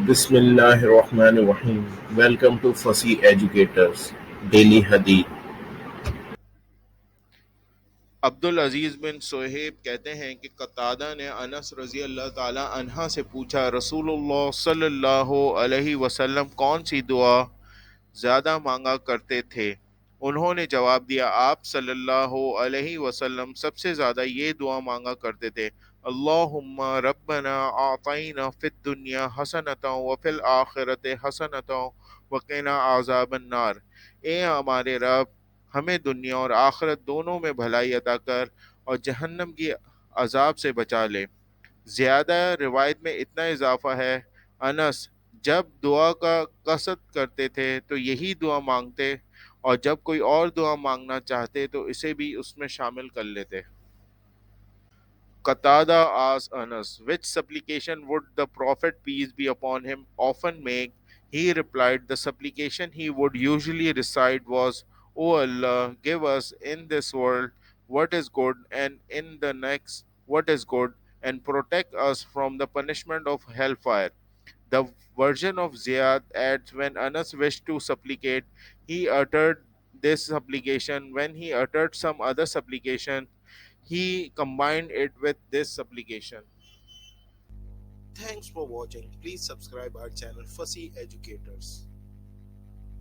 بسم اللہ الرحمن الرحیم. ویلکم ٹو فسی ایجوکیٹرز ڈیلی حدیث. عبدالعزیز بن صہیب کہتے ہیں کہ قتادہ نے انس رضی اللہ تعالی عنہ سے پوچھا، رسول اللہ صلی اللہ علیہ وسلم کون سی دعا زیادہ مانگا کرتے تھے؟ انہوں نے جواب دیا، آپ صلی اللہ علیہ وسلم سب سے زیادہ یہ دعا مانگا کرتے تھے، اللہم ربنا آتنا فی الدنیا حسنة وفی الآخرة حسنة وقنا عذاب النار۔ اے ہمارے رب، ہمیں دنیا اور آخرت دونوں میں بھلائی عطا کر اور جہنم کی عذاب سے بچا لے۔ زیادہ روایت میں اتنا اضافہ ہے، انس جب دعا کا قصد کرتے تھے تو یہی دعا مانگتے، اور جب کوئی اور دعا مانگنا چاہتے تو اسے بھی اس میں شامل کر لیتے۔ Qatadah asked Anas, which supplication would the Prophet, peace be upon him, often make? He replied, the supplication he would usually recite was, O Allah, give us in this world what is good, and in the next what is good, and protect us from the punishment of hellfire. The version of Ziyad adds, when Anas wished to supplicate, he uttered this supplication. When he uttered some other supplication, he combined it with this supplication. Thanks for watching. Please subscribe our channel Fussy Educators.